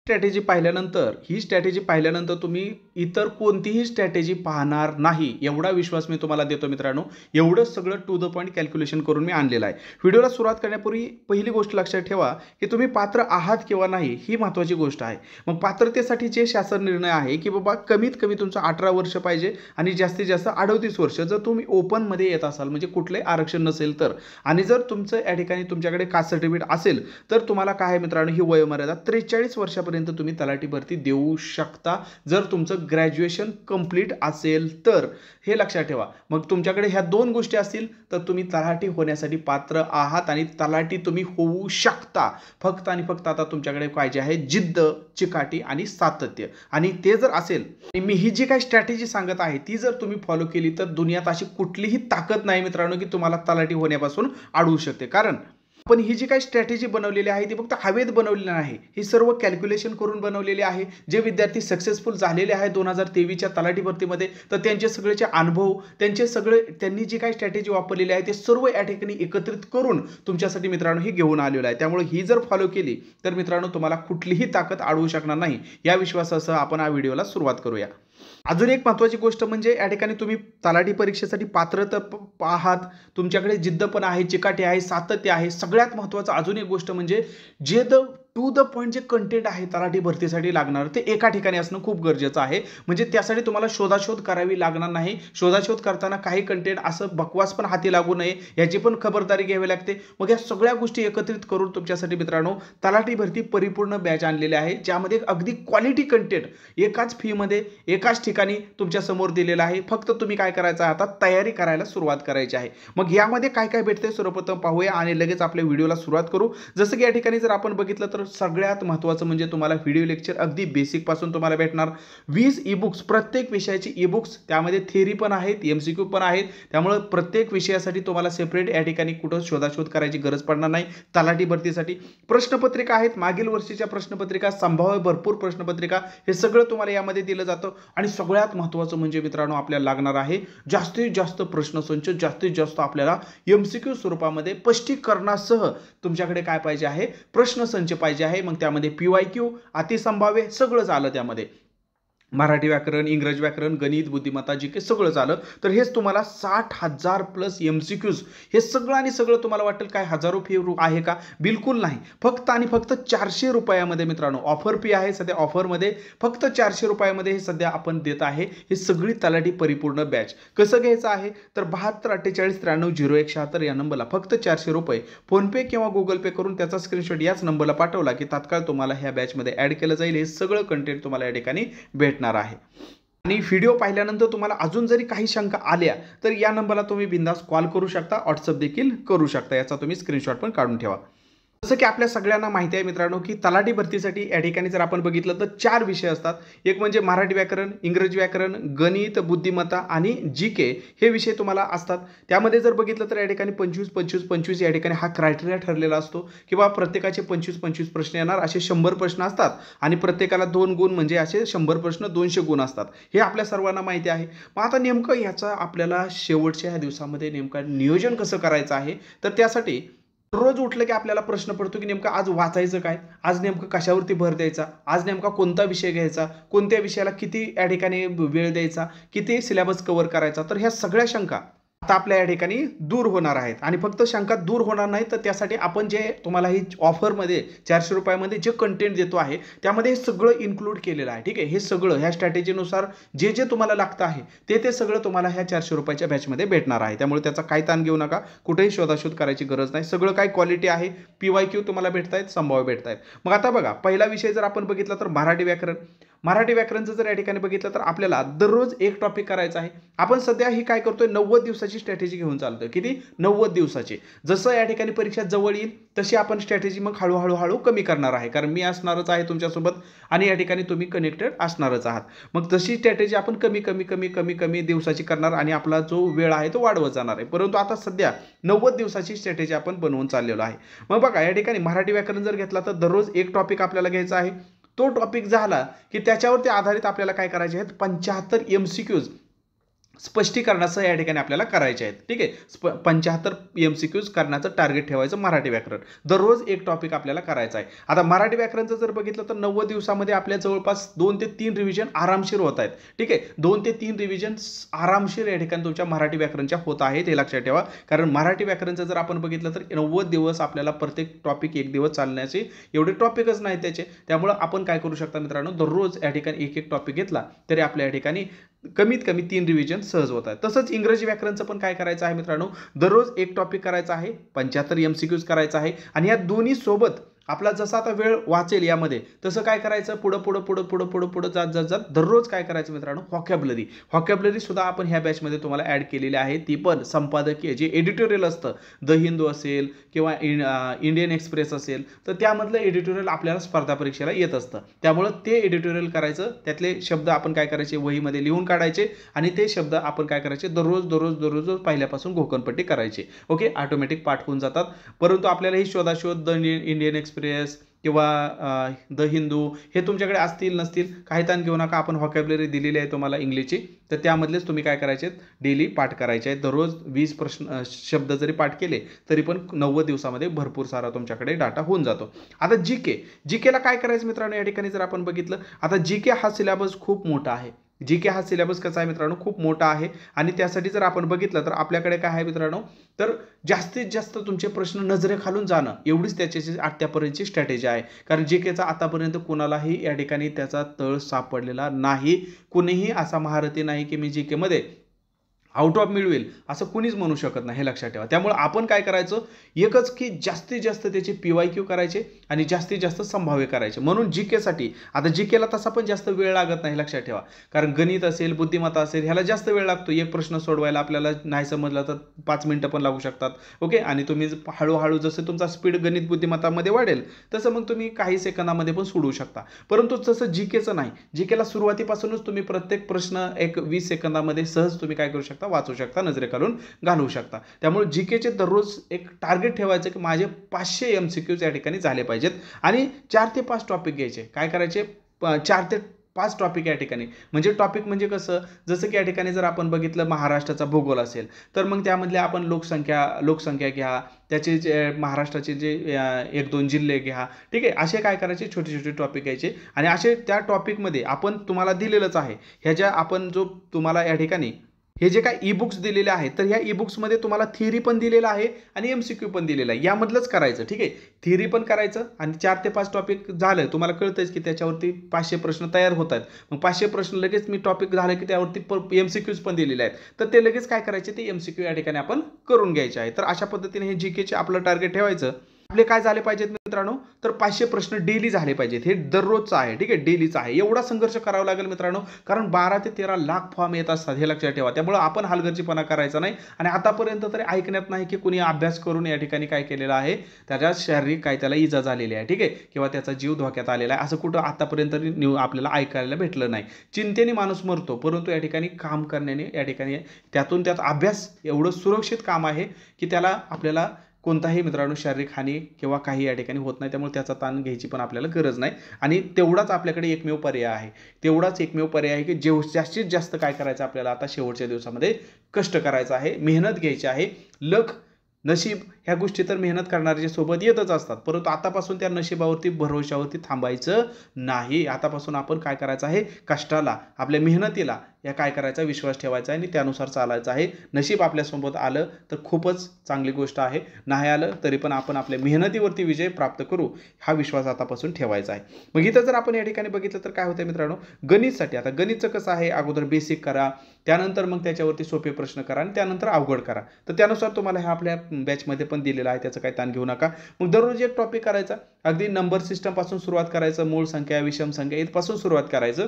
ही strategy पाहिल्यानंतर तुम्ही इतर कोणतीही स्ट्रॅटेजी पाहणार नाही एवढा विश्वास मी तुम्हाला देतो मित्रांनो. एवढं सगळं टू द पॉईंट कॅल्क्युलेशन करून मी आणलेलं आहे. व्हिडिओला सुरुवात करण्यापूर्वी पहिली गोष्ट लक्षात ठेवा की तुम्ही पात्र आहात किंवा नाही ही महत्त्वाची गोष्ट आहे. मग पात्रतेसाठी जे शासन निर्णय आहे की बाबा कमीत कमी तुमचं 18 वर्ष पाहिजे आणि जास्तीत जास्त 38 वर्ष जर तुम्ही ओपनमध्ये येत असाल म्हणजे कुठलंही आरक्षण नसेल तर, आणि जर तुमचं या ठिकाणी तुमच्याकडे कास्ट सर्टिफिकेट असेल तर तुम्हाला काय आहे मित्रांनो, ही वयोमर्यादा 43 वर्षापर्यंत तुम्ही तलाठी भरती देऊ शकता जर तुमचं ग्रॅज्युएशन कंप्लीट असेल तर. हे लक्षात ठेवा. मग तुमच्याकडे ह्या दोन गोष्टी असतील तर तुम्ही तलाठी होण्यासाठी पात्र आहात आणि तलाठी तुम्ही होऊ शकता. फक्त आणि फक्त आता तुमच्याकडे पाहिजे आहे जिद्द, चिकाटी आणि सातत्य. आणि ते जर असेल, मी ही जी काही स्ट्रॅटेजी सांगत आहे ती जर तुम्ही फॉलो केली तर दुनियात अशी कुठलीही ताकद नाही मित्रांनो की तुम्हाला तलाठी होण्यापासून अडवू शकते. कारण पण ही जी काही स्ट्रॅटेजी बनवलेली आहे ती फक्त हवेत बनवलेली नाही, ही सर्व कॅल्क्युलेशन करून बनवलेली आहे. जे विद्यार्थी सक्सेसफुल झालेले आहेत 2023च्या तलाठी भरतीमध्ये तर त्यांचे सगळेचे अनुभव, त्यांनी जी काही स्ट्रॅटेजी वापरलेली आहे ते सर्व या ठिकाणी एकत्रित करून तुमच्यासाठी मित्रांनो ही घेऊन आलेलं आहे. त्यामुळे ही जर फॉलो केली तर मित्रांनो तुम्हाला कुठलीही ताकद अडवू शकणार नाही. या विश्वासासह आपण या व्हिडिओला सुरुवात करूया. अजून एक महत्त्वाची गोष्ट म्हणजे या ठिकाणी तुम्ही तलाठी परीक्षेसाठी पात्र तर आहात, तुमच्याकडे जिद्द पण आहे, चिकाटी आहे, सातत्य आहे. सगळ्यात महत्त्वाचं अजून एक गोष्ट म्हणजे जे टू द पॉईंट जे कंटेंट आहे तलाठी भरतीसाठी लागणार ते एका ठिकाणी असणं खूप गरजेचं आहे. म्हणजे त्यासाठी तुम्हाला शोधाशोध करावी लागणार नाही. शोधाशोध करताना काही कंटेंट असं बकवास पण हाती लागू नये याची पण खबरदारी घ्यावी लागते. मग या सगळ्या गोष्टी एकत्रित करून तुमच्यासाठी मित्रांनो तलाठी भरती परिपूर्ण बॅच आणलेले आहे ज्यामध्ये अगदी क्वालिटी कंटेंट एकाच फीमध्ये एकाच ठिकाणी तुमच्या समोर दिलेलं आहे. फक्त तुम्ही काय करायचं आहे, आता तयारी करायला सुरुवात करायची आहे. मग यामध्ये काय काय भेटते सर्वप्रथम पाहूया आणि लगेच आपल्या व्हिडिओला सुरुवात करू. जसं की या ठिकाणी जर आपण बघितलं तर सगळ्यात महत्त्वाचं म्हणजे तुम्हाला व्हिडिओ लेक्चर अगदी बेसिक पासून तुम्हाला भेटणार. 20 ई-बुक्स, प्रत्येक विषयाची ई-बुक्स, त्यामध्ये थिअरी पण आहेत, एमसीक्यू पण आहेत. त्यामुळे प्रत्येक विषयासाठी तुम्हाला सेपरेट या ठिकाणी कुठं शोधाशोध करायची गरज पडणार नाही. तलाठी भरतीसाठी प्रश्नपत्रिका आहेत, मागील वर्षीच्या प्रश्नपत्रिका, संभाव्य भरपूर प्रश्नपत्रिका, हे सगळं तुम्हाला यामध्ये दिलं जातं. आणि सगळ्यात महत्त्वाचं म्हणजे मित्रांनो आपल्याला लागणार आहे जास्तीत जास्त प्रश्नसंच, जास्तीत जास्त आपल्याला एमसीक्यू स्वरूपामध्ये स्पष्टीकरणासह तुमच्याकडे काय पाहिजे आहे, प्रश्नसंच पाहिजे आहे. मग त्यामध्ये PYQ, अतिसंभाव्य सगळंच आलं त्यामध्ये. मराठी व्याकरण, इंग्रजी व्याकरण, गणित, बुद्धिमत्ता, जी काही सगळं झालं. तर हेच तुम्हाला 60,000 प्लस MCQs, हे सगळं आणि सगळं तुम्हाला वाटेल काय हजारो फी आहे का? बिलकुल नाही. फक्त आणि फक्त 400 रुपयामध्ये मित्रांनो ऑफर फी आहे सध्या. ऑफरमध्ये फक्त 400 रुपयामध्ये हे सध्या आपण देत आहे ही सगळी तलाठी परिपूर्ण बॅच. कसं घ्यायचं आहे तर 72 48 93 0176 या नंबरला फक्त 400 रुपये फोनपे किंवा गुगल पे करून त्याचा स्क्रीनशॉट याच नंबरला पाठवला की तात्काळ तुम्हाला ह्या बॅचमध्ये ॲड केलं जाईल. हे सगळं कंटेंट तुम्हाला या ठिकाणी भेटणार आहे. आणि व्हिडिओ पाहिल्यानंतर तुम्हाला अजून जरी काही शंका आल्या तर या नंबरला तुम्ही बिंदास कॉल करू शकता, व्हॉट्सअप देखील करू शकता. याचा तुम्ही स्क्रीनशॉट पण काढून ठेवा. जसं की आपल्या सगळ्यांना माहिती आहे मित्रांनो की तलाठी भरतीसाठी या ठिकाणी जर आपण बघितलं तर 4 विषय असतात. एक म्हणजे मराठी व्याकरण, इंग्रजी व्याकरण, गणित, बुद्धिमत्ता आणि GK हे विषय तुम्हाला असतात. त्यामध्ये जर बघितलं तर या ठिकाणी 25-25-25 या ठिकाणी हा क्रायटेरिया ठरलेला असतो किंवा प्रत्येकाचे 25-25 प्रश्न येणार, असे 100 प्रश्न असतात आणि प्रत्येकाला 2 गुण म्हणजे असे 100 प्रश्न 200 गुण असतात. हे आपल्या सर्वांना माहिती आहे. मग आता नेमकं ह्याचा आपल्याला शेवटच्या ह्या दिवसामध्ये नेमकं नियोजन कसं करायचं आहे तर त्यासाठी रोज उठलं की आपल्याला प्रश्न पडतो की नेमकं आज वाचायचं काय, आज नेमकं कशावरती भर द्यायचा, आज नेमका कोणता विषय घ्यायचा, कोणत्या विषयाला किती या ठिकाणी वेळ द्यायचा, किती सिलेबस कव्हर करायचा. तर ह्या सगळ्या शंका आता आपल्या या ठिकाणी दूर होणार आहेत. आणि फक्त शंका दूर होणार नाही तर त्यासाठी आपण जे तुम्हाला ही ऑफरमध्ये 400 रुपयामध्ये जे कंटेंट देतो आहे त्यामध्ये हे सगळं इन्क्लूड केलेलं आहे. ठीक आहे. हे सगळं ह्या स्ट्रॅटेजीनुसार जे जे तुम्हाला लागतं आहे ते सगळं तुम्हाला ह्या 400 रुपयाच्या बॅचमध्ये भेटणार आहे. त्यामुळे त्याचा काही ताण घेऊ नका, कुठेही शोधाशोध करायची गरज नाही. सगळं काय क्वालिटी आहे. PYQ तुम्हाला भेटत आहेत, संभाव्य भेटत आहेत. मग आता बघा पहिला विषय जर आपण बघितला तर मराठी व्याकरण. मराठी व्याकरणचं जर या ठिकाणी बघितलं तर आपल्याला दररोज एक टॉपिक करायचा आहे. आपण सध्या ही काय करतोय 90 दिवसाची स्ट्रॅटेजी घेऊन चालतोय. किती? 90 दिवसाची. जसं या ठिकाणी परीक्षा जवळ येईल तशी आपण स्ट्रॅटेजी मग हळूहळू कमी करणार आहे. कारण मी असणारच आहे तुमच्यासोबत आणि या ठिकाणी तुम्ही कनेक्टेड असणारच आहात. मग तशी स्ट्रॅटेजी आपण कमी दिवसाची करणार आणि आपला जो वेळ आहे तो वाढवत जाणार आहे. परंतु आता सध्या 90 दिवसाची स्ट्रॅटेजी आपण बनवून चाललेलो आहे. मग बघा या ठिकाणी मराठी व्याकरण जर घेतला तर दररोज एक टॉपिक आपल्याला घ्यायचा आहे. तो टॉपिक झाला की त्याच्यावरती आधारित आपल्याला काय करायचे आहेत 75 MCQs स्पष्टीकरणासह या ठिकाणी आपल्याला करायचे आहेत. ठीक आहे, 75 MCQs करण्याचं टार्गेट ठेवायचं मराठी व्याकरण. दररोज एक टॉपिक आपल्याला करायचा आहे. आता मराठी व्याकरणचं जर बघितलं तर 90 दिवसामध्ये आपल्या जवळपास 2 ते 3 रिव्हिजन आरामशीर होत आहेत. ठीक आहे, 2 ते 3 रिव्हिजन आरामशीर या ठिकाणी तुमच्या मराठी व्याकरणच्या होत आहेत, हे लक्षात ठेवा. कारण मराठी व्याकरणचं जर आपण बघितलं तर 90 दिवस आपल्याला प्रत्येक टॉपिक एक दिवस चालण्याचे एवढे टॉपिकच नाहीत त्याचे. त्यामुळं आपण काय करू शकता मित्रांनो, दररोज या ठिकाणी एक एक टॉपिक घेतला तरी आपल्या या ठिकाणी कमीत कमी 3 रिव्हिजन सहज होत आहेत. तसंच इंग्रजी व्याकरणचं पण काय करायचं आहे मित्रांनो, दररोज एक टॉपिक करायचा आहे, 75 MCQs करायचा आहे. आणि या दोन्ही सोबत आपला जसा आता वेळ वाचेल यामध्ये तसं काय करायचं, पुढं जात दररोज काय करायचं मित्रांनो, व्हॉकॅब्युलरी सुद्धा आपण ह्या बॅचमध्ये तुम्हाला ॲड केलेली आहे. ती पण संपादकीय जे एडिटोरियल असतं, द हिंदू असेल किंवा इंडियन एक्सप्रेस असेल, तर त्यामधलं एडिटोरियल आपल्याला स्पर्धा परीक्षेला येत असतं. त्यामुळं ते एडिटोरियल करायचं, त्यातले शब्द आपण काय करायचे, वहीमध्ये लिहून काढायचे आणि ते शब्द आपण काय करायचे, दररोज पहिल्यापासून घोकणपट्टी करायची. ओके, ऑटोमॅटिक पाठ होऊन जातात. परंतु आपल्याला ही शोधाशोध द इंडियन एक्सप्रेस किंवा द हिंदू हे तुमच्याकडे असतील नसतील काही ताण घेऊ नका. आपण व्हॉकॅब्युलरी दिलेली आहे तुम्हाला इंग्लिशची, तर त्यामधलेच तुम्ही काय करायचे, डेली पाठ करायचे आहेत. दररोज 20 शब्द जरी पाठ केले तरी पण 90 दिवसामध्ये भरपूर सारा तुमच्याकडे डाटा होऊन जातो. आता जीकेला काय करायचं मित्रांनो, या ठिकाणी जर आपण बघितलं, आता जीके हा सिलेबस खूप मोठा आहे. जीके हा सिलेबस कसा आहे मित्रांनो, खूप मोठा आहे. आणि त्यासाठी जर आपण बघितलं तर आपल्याकडे काय आहे मित्रांनो, तर जास्तीत जास्त तुमचे प्रश्न नजरेखालून जाणं एवढीच त्याची आत्तापर्यंतची स्ट्रॅटेजी आहे. कारण जीकेचा आतापर्यंत कुणालाही या ठिकाणी त्याचा तळ सापडलेला नाही. कुणीही असा महारथी नाही की मी जीकेमध्ये आउट ऑफ मिळवेल असं कुणीच म्हणू शकत नाही, हे लक्षात ठेवा. त्यामुळे आपण काय करायचं, एकच की जास्तीत जास्त त्याचे PYQ करायचे आणि जास्तीत जास्त संभाव्य करायचे. म्हणून जीकेसाठी आता जीकेला तसा पण जास्त वेळ लागत नाही, लक्षात ठेवा. कारण गणित असेल, बुद्धिमत्ता असेल, ह्याला जास्त वेळ लागतो. एक प्रश्न सोडवायला आपल्याला नाही समजला तर 5 मिनिटं पण लागू शकतात. ओके, आणि तुम्ही हळूहळू जसं तुमचा स्पीड गणित बुद्धिमत्तामध्ये वाढेल तसं मग तुम्ही काही सेकंदामध्ये पण सोडवू शकता. परंतु तसं जीकेचं नाही. जीकेला सुरुवातीपासूनच तुम्ही प्रत्येक प्रश्न एक 20 सेकंदामध्ये सहज तुम्ही काय करू शकता, वाचू शकता, नजरेखालून घालवू शकता. त्यामुळे जीकेचे दररोज एक टार्गेट ठेवायचं की माझे 500 MCQs या ठिकाणी झाले पाहिजेत आणि 4 ते 5 टॉपिक घ्यायचे. काय करायचे, 4 ते 5 टॉपिक या ठिकाणी. म्हणजे टॉपिक म्हणजे कसं, जसं की या ठिकाणी जर आपण बघितलं महाराष्ट्राचा भूगोल असेल तर मग त्यामधले आपण लोकसंख्या घ्या, त्याचे जे महाराष्ट्राचे जे 1-2 जिल्हे घ्या. ठीक आहे, असे काय करायचे, छोटे छोटे टॉपिक घ्यायचे आणि असे त्या टॉपिकमध्ये आपण तुम्हाला दिलेलंच आहे. ह्याच्या आपण जो तुम्हाला या ठिकाणी हे जे काही ई-बुक्स दिलेले आहेत, तर ह्या ई-बुक्समध्ये तुम्हाला थिअरी पण दिलेला आहे आणि MCQ पण दिलेला आहे. यामधलंच करायचं. ठीक आहे, थिअरी पण करायचं आणि 4 ते 5 टॉपिक झालं. तुम्हाला कळतंच की त्याच्यावरती 500 प्रश्न तयार होत आहेत. मग 500 प्रश्न लगेच मी टॉपिक झालं की त्यावरती MCQs पण दिलेले आहेत. तर ते लगेच काय करायचे, ते MCQ या ठिकाणी आपण करून घ्यायचे आहे. तर अशा पद्धतीने हे जीकेचे आपलं टार्गेट ठेवायचं. आपले काय झाले पाहिजेत मित्रांनो, तर 500 प्रश्न डेली झाले पाहिजेत. हे दररोजचं आहे. ठीक आहे, डेलीचं आहे. एवढा संघर्ष करावा लागेल मित्रांनो, कारण 12 ते 13 लाख फॉर्म येत असतात, हे लक्षात ठेवा. त्यामुळे आपण हलगर्जीपणा करायचा नाही. आणि आतापर्यंत तरी ऐकण्यात नाही की कुणी अभ्यास करून या ठिकाणी काय केलेलं आहे, त्याच्या शारीरिक काय त्याला इजा झालेली आहे. ठीक आहे, किंवा त्याचा जीव धोक्यात आलेला आहे, असं कुठं आतापर्यंत आपल्याला ऐकायला भेटलं नाही. चिंतेने माणूस मरतो, परंतु या ठिकाणी काम करण्याने या ठिकाणी त्यातून त्यात अभ्यास एवढं सुरक्षित काम आहे की त्याला आपल्याला कोणताही मित्रांनो शारीरिक हानी किंवा काही या ठिकाणी होत नाही. त्यामुळे त्याचा ताण घ्यायची पण आपल्याला गरज नाही. आणि तेवढाच आपल्याकडे एकमेव पर्याय आहे. की जास्तीत जास्त काय करायचं आपल्याला, आता शेवटच्या दिवसामध्ये कष्ट करायचं आहे, मेहनत घ्यायची आहे. नशीब ह्या गोष्टी तर मेहनत करणाऱ्याच्या सोबत येतच असतात, परंतु आतापासून त्या नशिबावरती भरोशावरती थांबायचं नाही. आतापासून आपण काय करायचं आहे, कष्टाला, आपल्या मेहनतीला या काय करायचा, विश्वास ठेवायचा आहे आणि त्यानुसार चालायचं आहे. नशीब आपल्यासोबत आलं तर खूपच चांगली गोष्ट आहे, नाही आलं तरी पण आपण आपल्या मेहनतीवरती विजय प्राप्त करू, हा विश्वास आतापासून ठेवायचा आहे. मग इथं जर आपण या ठिकाणी बघितलं तर काय होतं मित्रांनो, गणितसाठी आता गणितचं कसं आहे, अगोदर बेसिक करा, त्यानंतर मग त्याच्यावरती सोपे प्रश्न करा आणि त्यानंतर अवघड करा. तर त्यानुसार तुम्हाला हे आपल्या बॅचमध्ये पण दिलेलं आहे, त्याचं काही ताण घेऊ नका. मग दररोज एक टॉपिक करायचा, अगदी नंबर सिस्टमपासून सुरुवात करायचं, मूळ संख्या, विषम संख्या इथपासून सुरुवात करायचं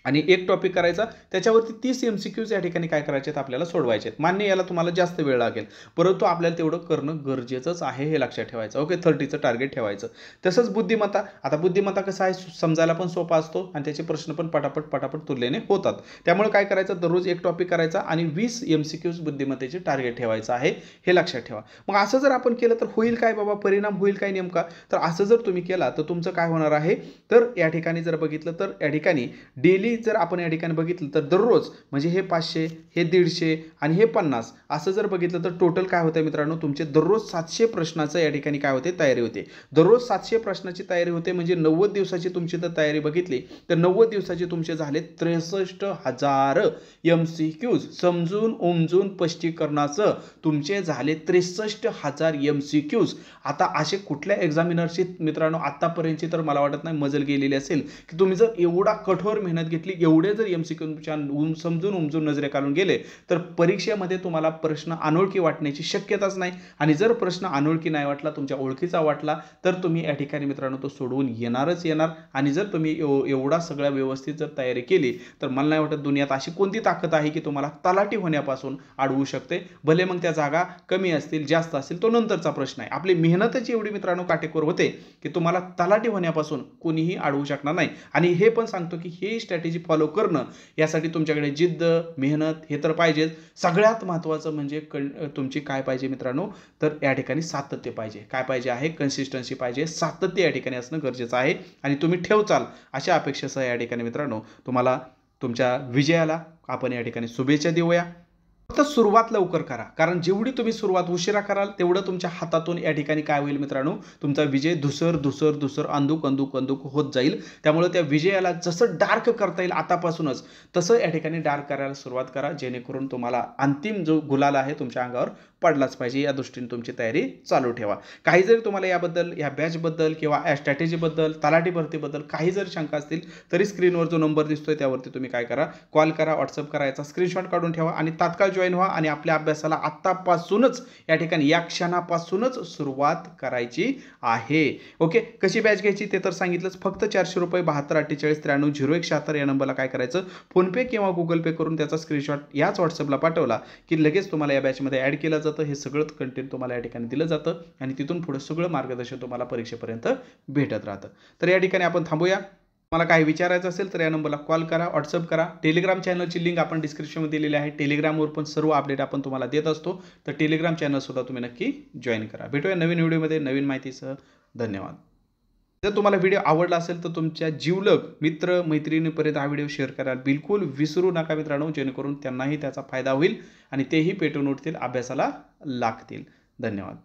आणि एक टॉपिक करायचा, त्याच्यावरती 30 MCQs या ठिकाणी काय करायचे आपल्याला सोडवायचे. मान्य, याला तुम्हाला जास्त वेळ लागेल, परंतु आपल्याला तेवढं करणं गरजेचंच आहे, हे लक्षात ठेवायचं. ओके, 30चं टार्गेट ठेवायचं. तसंच बुद्धिमत्ता, आता बुद्धिमत्ता कसं आहे, समजायला पण सोपा असतो आणि त्याचे प्रश्न पण पटापट तुलनेने होतात. त्यामुळे काय करायचं, दररोज एक टॉपिक करायचा आणि 20 MCQs बुद्धिमत्तेचे टार्गेट ठेवायचं आहे, हे लक्षात ठेवा. मग असं जर आपण केलं तर होईल काय बाबा, परिणाम होईल काय नेमका, तर असं जर तुम्ही केला तर तुमचं काय होणार आहे, तर या ठिकाणी जर बघितलं तर या ठिकाणी डेली जर आपण या ठिकाणी बघितलं तर दररोज म्हणजे हे 500, हे 150 आणि हे 50 असं जर बघितलं तर टोटल काय होतं मित्रांनो, तुमचे दररोज 700 प्रश्नाचं या ठिकाणी काय होते, तयारी होते. दररोज 700 प्रश्नाची तयारी होते म्हणजे 90 दिवसाची तुमची जर तयारी बघितली तर 90 दिवसाचे तुमचे झाले 63,000 MCQs. समजून उमजून स्पष्टीकरणाचं तुमचे झाले 63,000 MCQs. आता असे कुठल्या एक्झामिनरची मित्रांनो आतापर्यंतची तर मला वाटत नाही मजल गेलेली असेल की तुम्ही जर एवढा कठोर मेहनत घेतली, एवढे जर MCQ समजून उमजून नजरे काढून गेले तर परीक्षेमध्ये तुम्हाला प्रश्न अनोळखी वाटण्याची शक्यताच नाही. आणि जर प्रश्न अनोळखी नाही वाटला, तुमच्या ओळखीचा वाटला तर तुम्ही या ठिकाणी मित्रांनो तो सोडवून येणारच येणार. आणि जर तुम्ही एवढा सगळ्या व्यवस्थित जर तयारी केली तर मला नाही वाटत दुनियात अशी कोणती ताकद आहे की तुम्हाला तलाठी होण्यापासून अडवू शकते. भले मग त्या जागा कमी असतील जास्त असतील तो नंतरचा प्रश्न आहे. आपली मेहनतच एवढी मित्रांनो काटेकोर होते की तुम्हाला तलाठी होण्यापासून कोणीही अडवू शकणार नाही. आणि हे पण सांगतो की हे स्ट्रॅटेजी फॉलो करणं यासाठी तुमच्याकडे जिद्द मेहनत हे तर पाहिजेच. सगळ्यात महत्त्वाचं म्हणजे तुमची काय पाहिजे मित्रांनो, तर या ठिकाणी सातत्य पाहिजे. काय पाहिजे आहे, कन्सिस्टन्सी पाहिजे, सातत्य या ठिकाणी असणं गरजेचं आहे. आणि तुम्ही ठेवचाल अशा अपेक्षेसह या ठिकाणी मित्रांनो तुम्हाला तुमच्या विजयाला आपण या ठिकाणी शुभेच्छा देऊया. फक्त सुरुवात लवकर करा, कारण जेवढी तुम्ही सुरुवात उशिरा कराल तेवढं तुमच्या हातातून या ठिकाणी काय होईल मित्रांनो, तुमचा विजय धुसर अंदूक होत जाईल. त्यामुळे त्या विजयाला जसं डार्क करता येईल आतापासूनच तसं या ठिकाणी डार्क करायला सुरुवात करा, जेणेकरून तुम्हाला अंतिम जो गुलाल आहे तुमच्या अंगावर पडलाच पाहिजे. या दृष्टीने तुमची तयारी चालू ठेवा. काही जरी तुम्हाला याबद्दल, या बॅचबद्दल किंवा या स्ट्रॅटेजीबद्दल, तलाठी भरतीबद्दल काही जर शंका असतील तरी स्क्रीनवर जो नंबर दिसतोय त्यावरती तुम्ही काय करा, कॉल करा, व्हॉट्सअप करा, याचा स्क्रीनशॉट काढून ठेवा आणि तात्काळ जॉईन व्हा. आणि आपल्या अभ्यासाला आत्तापासूनच या ठिकाणी या क्षणापासूनच सुरुवात करायची आहे. ओके, कशी बॅच घ्यायची ते तर सांगितलंच. फक्त 400 रुपये 7248930176 या नंबरला काय करायचं, फोनपे किंवा गुगल पे करून त्याचा स्क्रीनशॉट याच व्हॉट्सअपला पाठवला की लगेच तुम्हाला या बॅचमध्ये ॲड केलं जातं. हे सगळं कंटेंट तुम्हाला या ठिकाणी दिलं जातं आणि तिथून पुढे सगळं मार्गदर्शन तुम्हाला परीक्षेपर्यंत भेटत राहतं. तर या ठिकाणी आपण थांबूया. मला काही विचारायचं असेल तर या नंबरला कॉल करा, व्हॉट्सअप करा. टेलिग्राम चॅनलची लिंक आपण डिस्क्रिप्शनमध्ये दिलेली आहे. टेलिग्रामवर पण सर्व अपडेट आपण तुम्हाला देत असतो. तर टेलिग्राम चॅनलसुद्धा तुम्ही नक्की जॉईन करा. भेटूया नवीन व्हिडिओमध्ये नवीन माहितीसह. धन्यवाद. जर तुम्हाला व्हिडिओ आवडला असेल तर तुमच्या जीवलग मित्र मैत्रिणीपर्यंत हा व्हिडिओ शेअर करायला बिलकुल विसरू नका मित्रांनो, जेणेकरून त्यांनाही त्याचा फायदा होईल आणि तेही पेटून उठतील, अभ्यासाला लागतील. धन्यवाद.